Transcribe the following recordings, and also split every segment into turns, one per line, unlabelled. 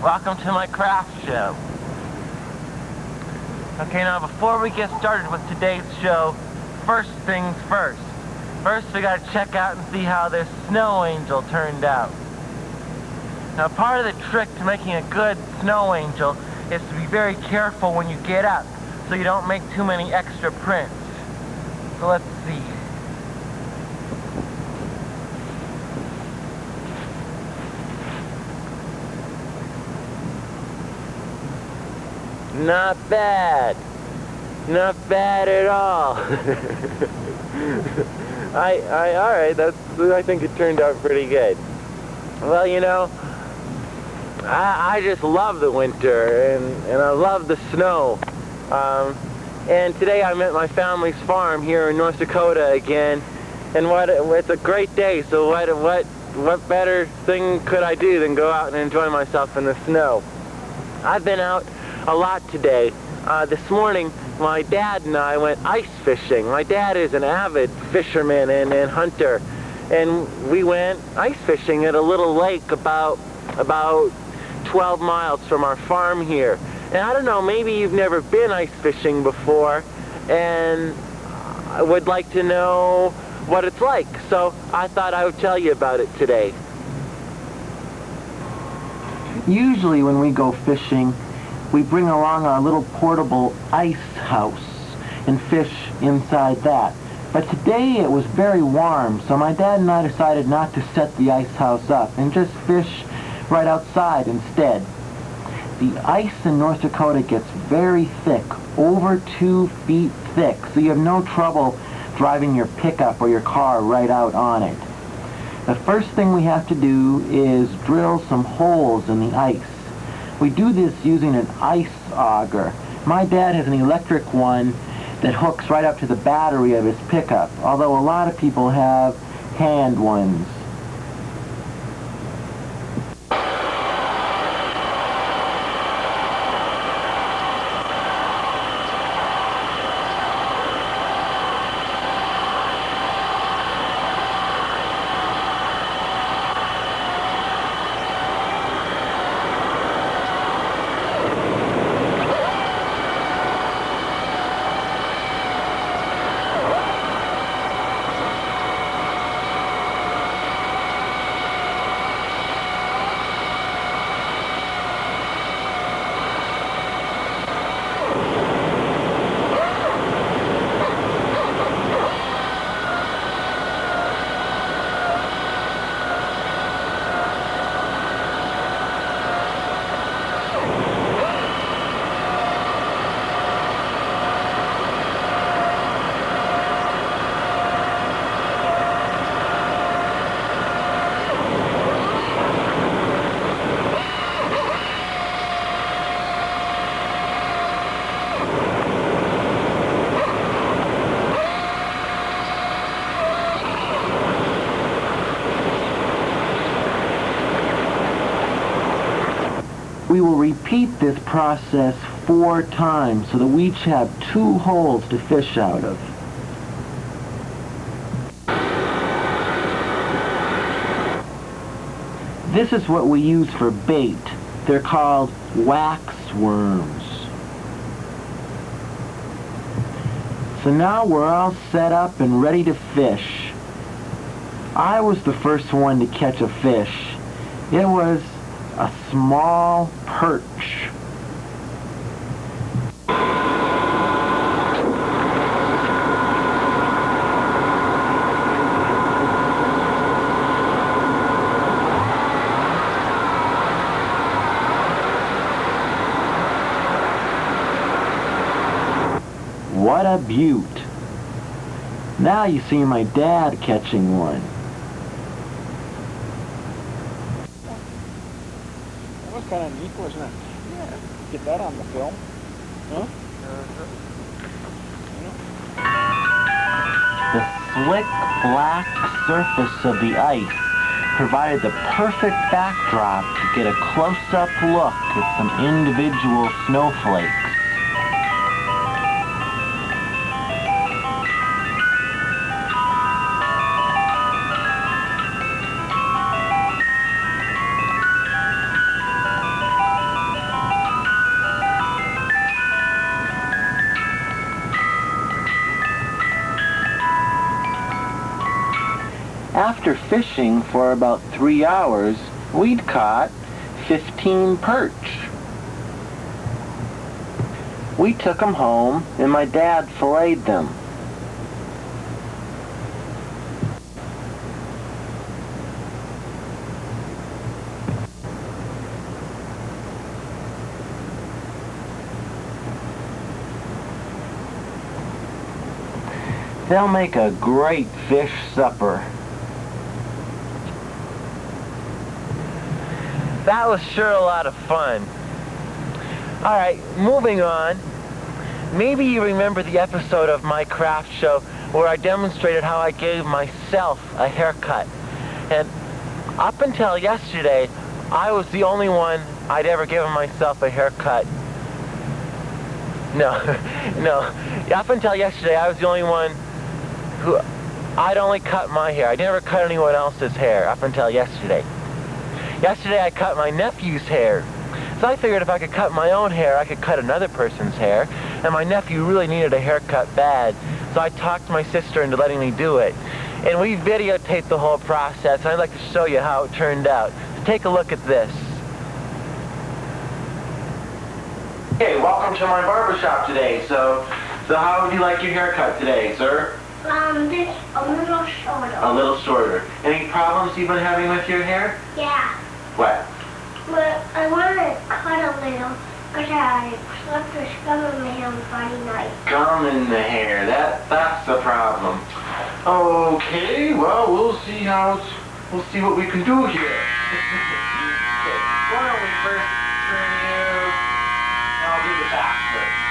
Welcome to my craft show. Okay, now before we get started with today's show, first things first. First we gotta check out and see how this snow angel turned out. Now part of the trick to making a good snow angel is to be very careful when you get up, so you don't make too many extra prints. So let's see. Not bad. Not bad at all. Alright, I think it turned out pretty good. Well, you know, I just love the winter, and I love the snow. And today I'm at my family's farm here in North Dakota again, and it's a great day, so what better thing could I do than go out and enjoy myself in the snow? I've been out a lot today. This morning, my dad and I went ice fishing. My dad is an avid fisherman and hunter, and we went ice fishing at a little lake about 12 miles from our farm here. And I don't know, maybe you've never been ice fishing before, and I would like to know what it's like, so I thought I would tell you about it today.
Usually when we go fishing, we bring along our little portable ice house and fish inside that. But today it was very warm, so my dad and I decided not to set the ice house up and just fish right outside instead. The ice in North Dakota gets very thick, over 2 feet thick, so you have no trouble driving your pickup or your car right out on it. The first thing we have to do is drill some holes in the ice. We do this using an ice auger. My dad has an electric one that hooks right up to the battery of his pickup, although a lot of people have hand ones. We will repeat this process 4 times so that we each have 2 holes to fish out of. This is what we use for bait. They're called wax worms. So now we're all set up and ready to fish. I was the first one to catch a fish. It was a small perch. What a beaut. Now you see my dad catching one.
That was kind of neat, wasn't it? Yeah. Get that on the film. Huh?
The slick black surface of the ice provided the perfect backdrop to get a close-up look at some individual snowflakes. after fishing for about 3 hours, we'd caught 15 perch. We took them home, and my dad filleted them. They'll make a great fish supper.
That was sure a lot of fun. Alright, moving on. Maybe you remember the episode of my craft show where I demonstrated how I gave myself a haircut. And up until yesterday, I was the only one I'd ever given myself a haircut. No. Up until yesterday, I was the only one who I'd only cut my hair. I never cut anyone else's hair up until yesterday. Yesterday I cut my nephew's hair. So I figured if I could cut my own hair, I could cut another person's hair. And my nephew really needed a haircut bad. So I talked my sister into letting me do it. And we videotaped the whole process, and I'd like to show you how it turned out. So take a look at this.
Hey, welcome to my barbershop today. So how would you like your haircut today, sir?
This a little shorter.
A little shorter. Any problems you've been having with your hair?
Yeah.
What?
But I want to cut a little because I slept with scum in my hair on Friday night.
Gum in the hair. That's the problem. Okay, well, we'll see what we can do here. Okay, why don't we first trim you? I'll do the back first.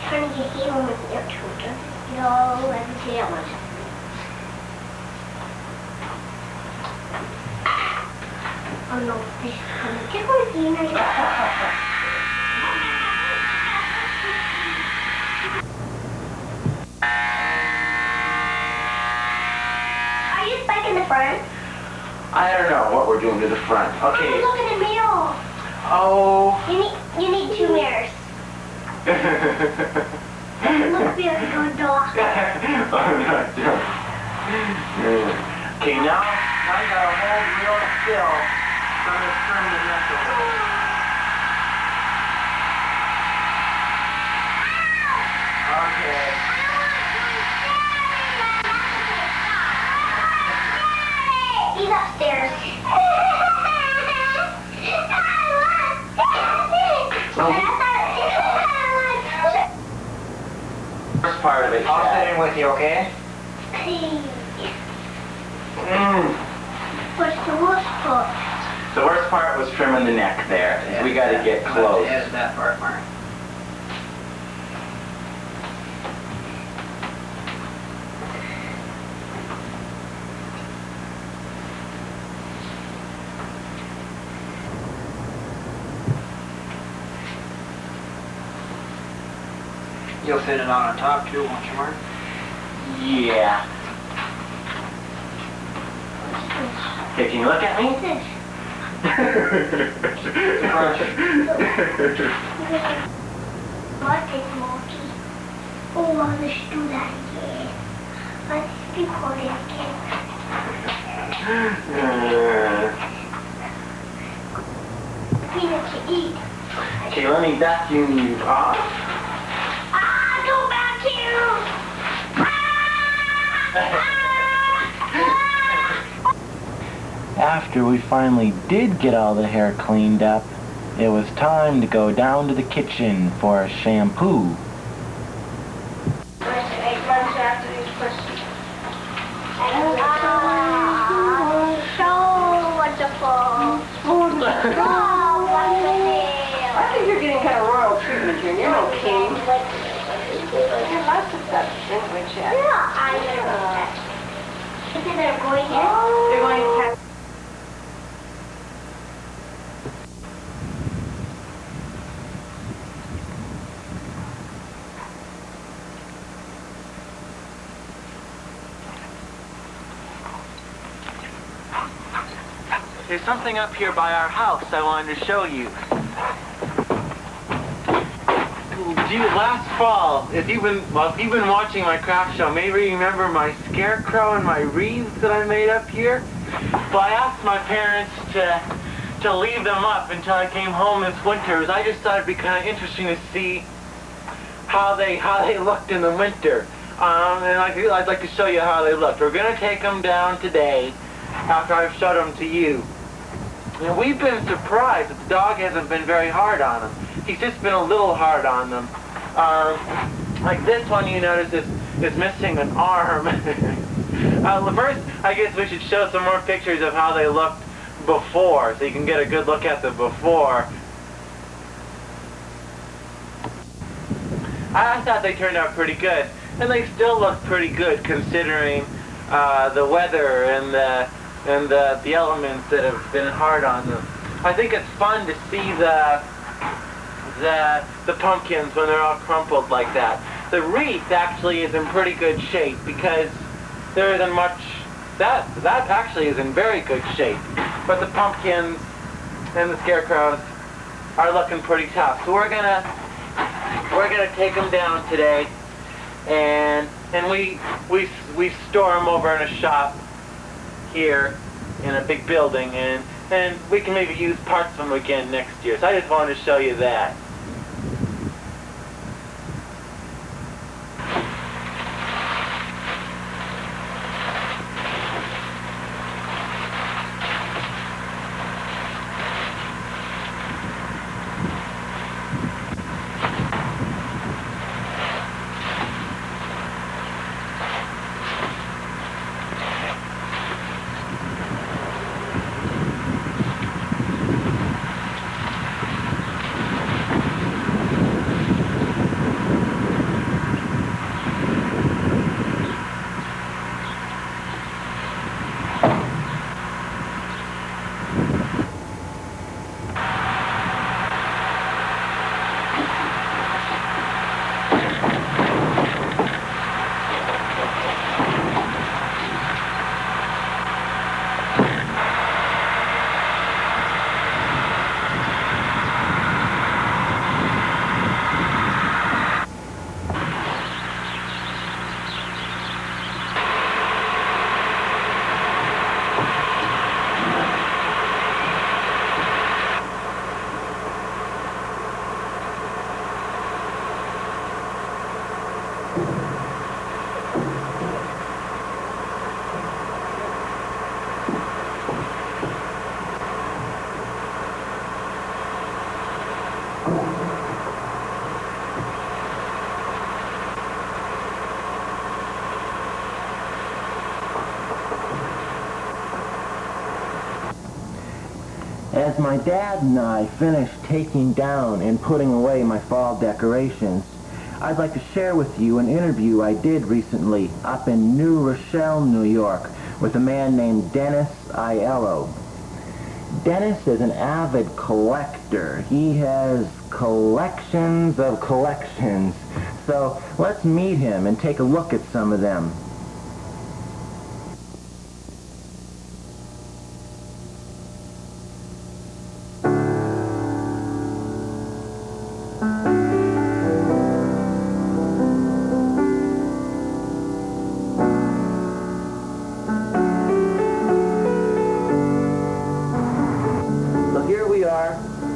Trying to get even with your children. No, let me see how much. Oh no, this is coming. Get with you now. Are you spiking the front?
I don't know what we're doing to the front. Okay.
Oh, look at the mirror.
Oh.
You need 2 mirrors. Look very good, dog.
Okay, now you gotta hold real still. So I'm gonna turn the neck a little. Okay.
He's upstairs.
First part of it.
I'll sit in with you, okay?
What's the worst part?
The worst part was trimming the neck there. We gotta get close.
That is that part, Mark. You'll fit it on top too, won't you, Mark?
Yeah. Okay, can you look at me?
This. What is Monkey? Oh, let's do that again. Let's record it again. Peanut to eat.
Okay, let me vacuum you off.
Ah, go back here!
After we finally did get all the hair cleaned up, it was time to go down to the kitchen for a shampoo.
So wonderful. Oh,
I think you're getting kind of royal treatment here. You're no king. You're lots of stuff, sandwich, yeah.
Yeah, I know. Is it they're going here?
They're going to have...
there's something up here by our house I wanted to show you. Last fall, if you've been watching my craft show, maybe you remember my scarecrow and my wreaths that I made up here. Well, I asked my parents to leave them up until I came home this winter, because I just thought it'd be kind of interesting to see how they looked in the winter. And I'd like to show you how they looked. We're going to take them down today after I've showed them to you. And we've been surprised that the dog hasn't been very hard on them. He's just been a little hard on them. Like this one, you notice is missing an arm. First, I guess we should show some more pictures of how they looked before, so you can get a good look at the before. I thought they turned out pretty good, and they still look pretty good considering the weather and the elements that have been hard on them. I think it's fun to see the pumpkins when they're all crumpled like that. The wreath actually is in pretty good shape because there isn't much. That actually is in very good shape, but the pumpkins and the scarecrows are looking pretty tough. So we're gonna take them down today, and we store them over in a shop here in a big building, and we can maybe use parts of them again next year. So I just wanted to show you that.
As my dad and I finished taking down and putting away my fall decorations, I'd like to share with you an interview I did recently up in New Rochelle, New York, with a man named Dennis Diallo. Dennis is an avid collector. He has collections of collections. So let's meet him and take a look at some of them.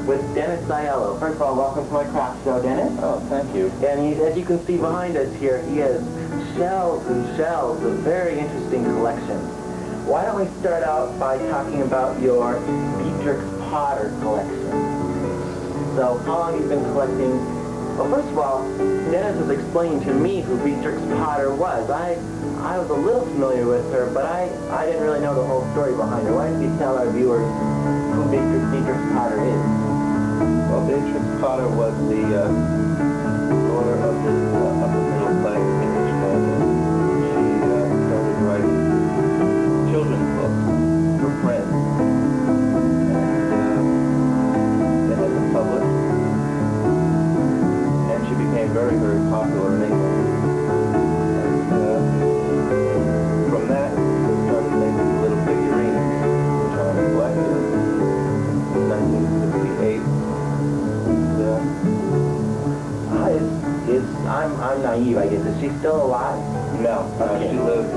With Dennis Diallo. First of all, welcome to my craft show, Dennis.
Oh, thank you.
And as you can see behind us here, he has shelves and shelves of very interesting collections. Why don't we start out by talking about your Beatrix Potter collection? So, how long have you been collecting? Well, first of all, Dennis was explaining to me who Beatrix Potter was. I was a little familiar with her, but I didn't really know the whole story behind her. Why don't you tell our viewers who Beatrix Potter is?
Well, Beatrix Potter was the daughter of the middle-class English family. She started writing children's books for friends, and they had them published, and she became very, very popular in England. And from that, we started making little figurines, which are collected.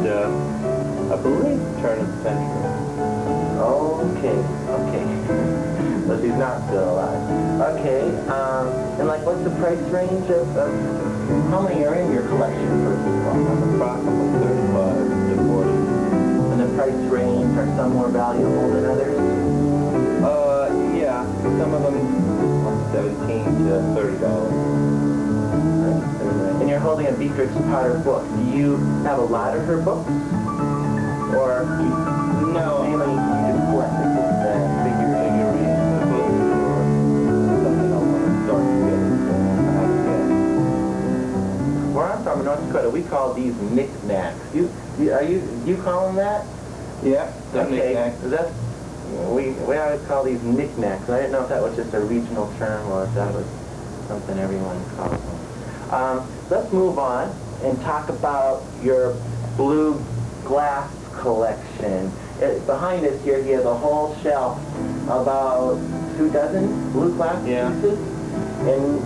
I believe turn of the century.
Okay. So she's not still alive. Okay, and like what's the price range of how many are in your collection, first of all?
Approximately 35 to 40.
And the price range, are some more valuable than others?
Yeah, some of them $17 to $30.
And you're holding a Beatrix Potter book. Do you have a lot of her books? Or
No,
mainly you just collect the books and
figurines, the books, or something I want to start together, so I have
where I'm from in North Dakota, we call these knickknacks. Do you call them that?
Yeah, the
Okay.
knickknacks.
That's, we always call these knickknacks. I didn't know if that was just a regional term or if that was something everyone calls them. Let's move on and talk about your blue glass collection. Behind us here, you have a whole shelf, about 2 dozen blue glass pieces. And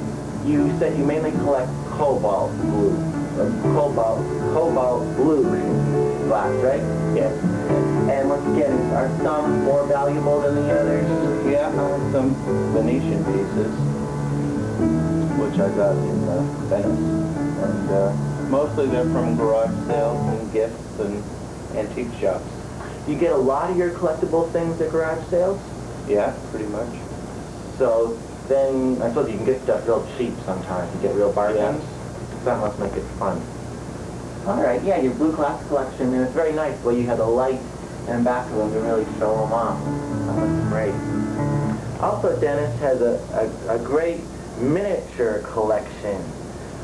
you said you mainly collect cobalt blue glass, right?
Yes.
And once again, are some more valuable than the others?
Yeah, I have some Venetian pieces, which I got in Venice. And mostly they're from garage sales and gifts and antique shops.
You get a lot of your collectible things at garage sales?
Yeah, pretty much.
So then I suppose you can get stuff real cheap sometimes. You get real bargains. That must make it fun. All right, yeah, your blue glass collection, and it's very nice the way you have the light and back of them to really show them off. That looks great. Also, Dennis has a great miniature collection.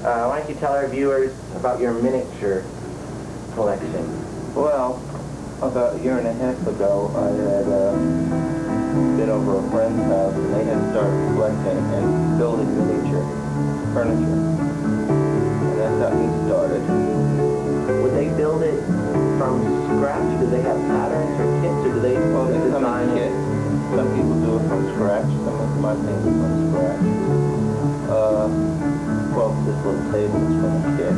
Why don't you tell our viewers about your miniature collection?
Well, about a year and a half ago, I had been over a friend's house, and they had started collecting and building miniature furniture. And that's how he started.
Would they build it from scratch? Do they have patterns or kits, or do they
Well, they come
design
in
it?
kits. Some people do it from scratch. Some of my things are from scratch. Well, this little table is from a kit.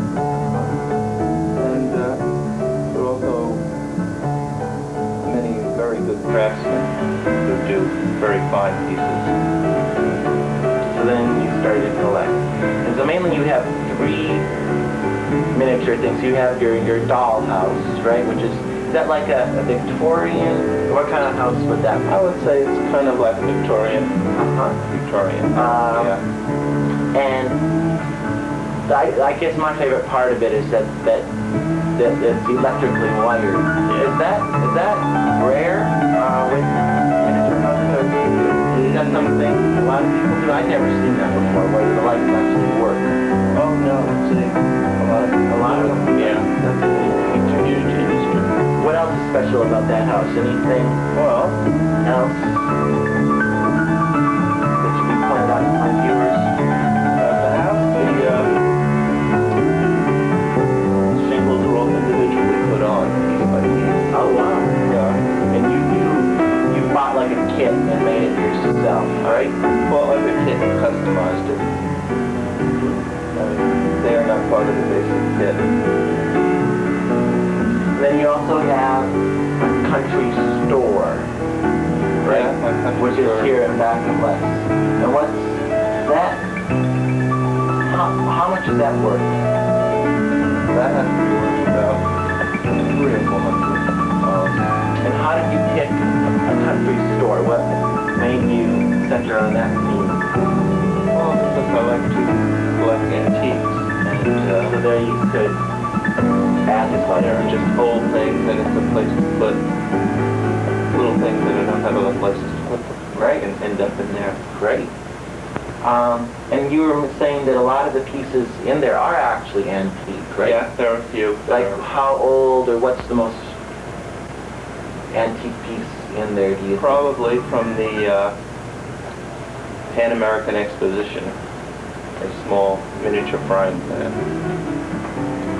And there are also many very good craftsmen who do very fine pieces.
So then you started to collect. And so mainly you have 3 miniature things. You have your doll house, right? Which is that like a Victorian? What kind of house would that be?
I would say it's kind of like Victorian. Victorian. Yeah.
And I guess my favorite part of it is that it's electrically wired. Is that rare with miniature houses? Is that something a lot of people do? I've never seen that before, where the lights actually work.
Oh no, see, a lot of them. Yeah, that's a huge industry.
What else is special about that house? Anything
Well,
else that you can point out to my viewers?
the house, the shingles are all individually put on, piece by piece.
Oh wow!
Yeah.
And you bought like a kit and made it yourself, right?
Well, like a kit and customized it. They are not part of the basic kit.
Then you also have a country store, right?
Yeah, my country
Which
store.
is here in back of us. And what's that? How much is that worth?
That has to be worth about $300 or $400.
And how did you pick a country store? What made you center on that theme?
Well, because I like to collect antiques.
And so there you could add this one.
There are just old things, and it's a place to put little things that I don't have other places to put them.
Right.
And end up in there.
Great. And you were saying that a lot of the pieces in there are actually antique, right?
Yeah, there are a few.
Like how old or what's the most antique piece in there, do you think?
Probably from the Pan American Exposition. A small miniature frying pan.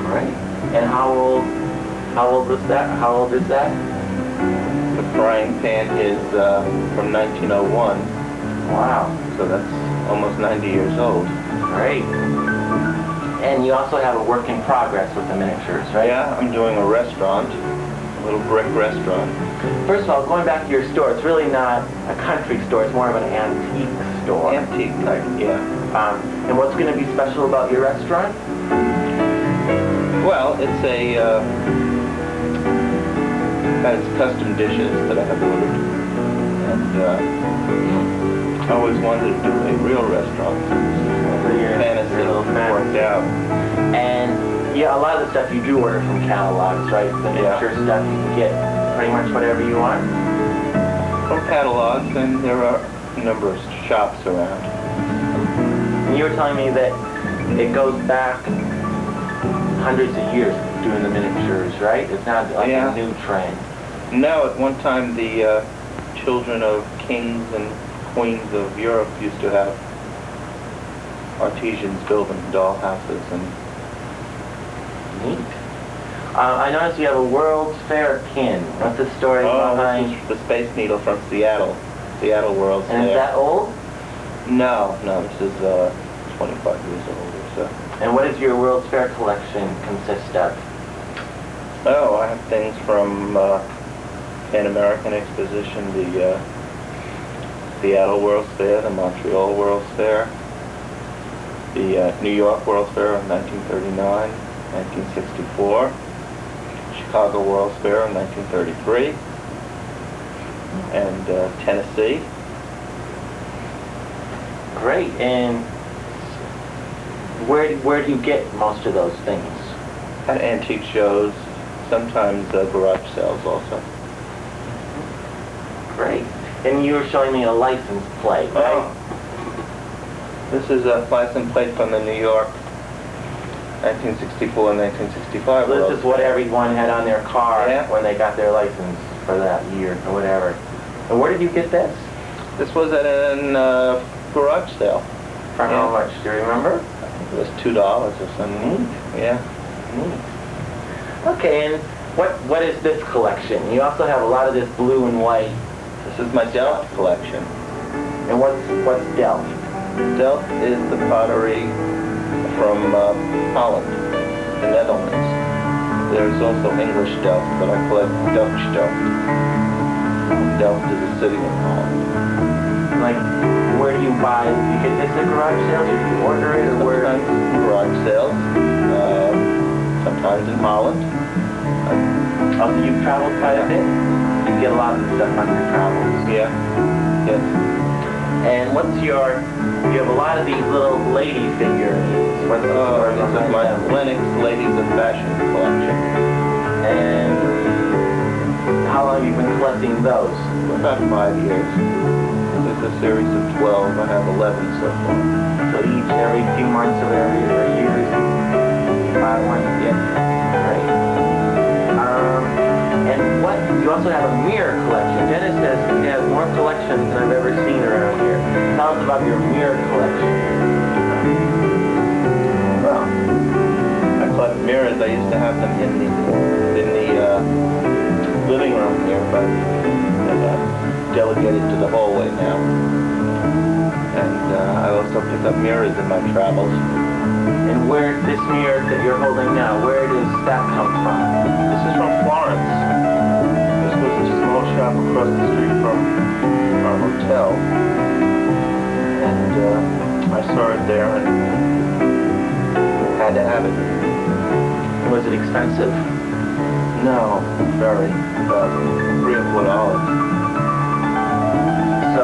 Right. And how old was that? How old is that?
The frying pan is from 1901.
Wow.
So that's almost 90 years old.
Great.
And you also have a work in progress with the miniatures, right?
Yeah, I'm doing a restaurant, a little brick restaurant.
First of all, going back to your store, it's really not a country store, it's more of an antique store.
Antique type, yeah.
And what's going to be special about your restaurant?
Well, it's has custom dishes that I have ordered. And I always wanted to do a real restaurant. Fantasy worked out.
And yeah, a lot of the stuff you do order from catalogs, right? The miniature stuff, you can get pretty much whatever you want.
From catalogs, and there are a number of shops around.
And you were telling me that it goes back hundreds of years doing the miniatures, right? It's not like a new trend.
No, at one time the children of kings and queens of Europe used to have artisans build them dollhouses and...
Neat. I noticed you have a World's Fair pin. What's the story behind?
This is the Space Needle from Seattle. Seattle World's Fair.
And is that old?
No, this is 25 years old or so.
And what does your World's Fair collection consist of?
Oh, I have things from Pan American Exposition, the Seattle World's Fair, the Montreal World's Fair, the New York World's Fair of 1939, 1964, Chicago World's Fair of 1933, and Tennessee.
Great. And where do you get most of those things?
At antique shows, sometimes garage sales also.
Great. And you were showing me a license plate, right?
This is a license plate from the New York 1964 and 1965.
So this is what everyone had on their car when they got their license for that year or whatever. And where did you get this?
This was at a garage sale.
For how much? Do you remember?
I think it was $2 or something.
Neat.
Yeah.
Neat. Okay, and what is this collection? You also have a lot of this blue and white.
This is my Delft collection.
And what's Delft?
Delft is the pottery from Holland, the Netherlands. There's also English Delft, but I call it Dutch Delft. Delft is a city in Holland.
Like, where do you buy? Do you get this at garage sales, or do you order it, or where?
Sometimes garage sales, sometimes in Holland.
Oh, so you've traveled quite a bit? You get a lot of the stuff on your travels.
Yeah. Yes.
And you have a lot of these little lady figurines. What's the story
This is
behind
my
them?
Lennox Ladies of Fashion collection.
And how long have you been collecting those?
For about 5 years. There's a series of 12. I have 11 so far.
So each every few months or every years, buy one.
Yeah.
Great. And you also have a mirror collection. Dennis says he has more collections than I've ever seen around here. Tell us about your mirror collection.
Well, I collect mirrors. I used to have them in the living room here, but I've delegated to the hallway now. And I also pick up mirrors in my travels.
And where this mirror that you're holding now, where does that come from?
This is from Florence. This was a small shop across the street from our hotel. And I saw it there and had to have it.
Was it expensive?
No, very. About $3 or $4.
So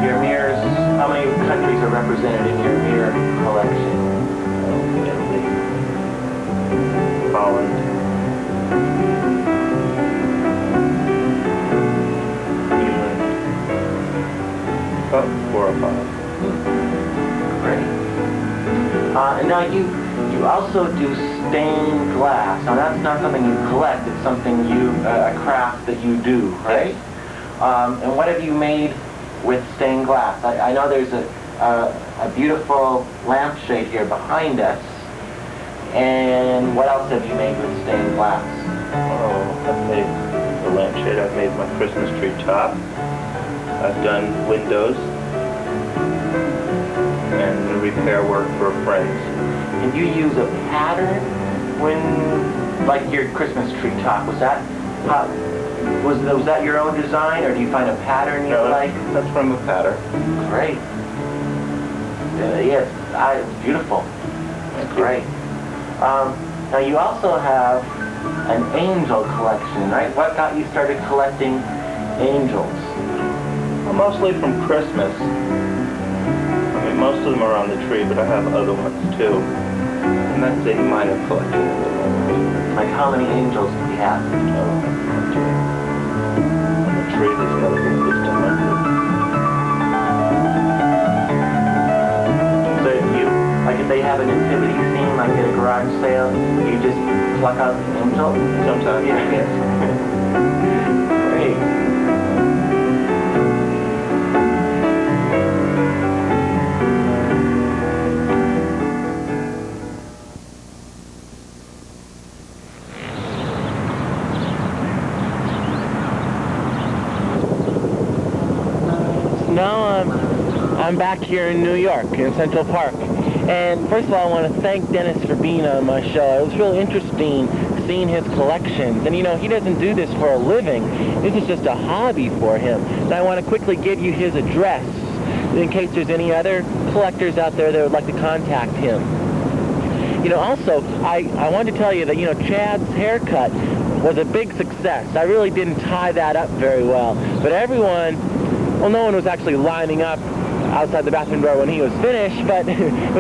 your mirrors, how many countries are represented in your mirror collection?
Italy, Holland, England, about 4 or 5.
Great. And now you also do stained glass. Now that's not something you collect, it's something a craft that you do, right? And what have you made with stained glass? I know there's a beautiful lampshade here behind us. And what else have you made with stained glass?
Oh, I've made the lampshade, I've made my Christmas tree top, I've done windows, and repair work for friends.
And you use a pattern when, like your Christmas tree top, was that your own design, or do you find a pattern you like?
That's from a pattern.
Great. Yes, it's beautiful. That's great. Now you also have an angel collection, right? What got you started collecting angels?
Well, mostly from Christmas. I mean, most of them are on the tree, but I have other ones too. And that's a minor collection at the moment.
Like how many angels do you have?
On the tree, there's got to be at least 100.
So if they have a nativity scene, like at a garage sale, you just pluck out the angel?
Sometimes, yes.
Great. Now I'm back here in New York, in Central Park. And first of all, I want to thank Dennis for being on my show. It was really interesting seeing his collections. And you know, he doesn't do this for a living. This is just a hobby for him. And I want to quickly give you his address in case there's any other collectors out there that would like to contact him. You know, also, I wanted to tell you that, you know, Chad's haircut was a big success. I really didn't tie that up very well. But everyone, well, no one was actually lining up outside the bathroom door when he was finished, but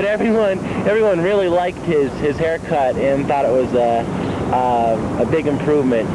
everyone really liked his haircut and thought it was a big improvement.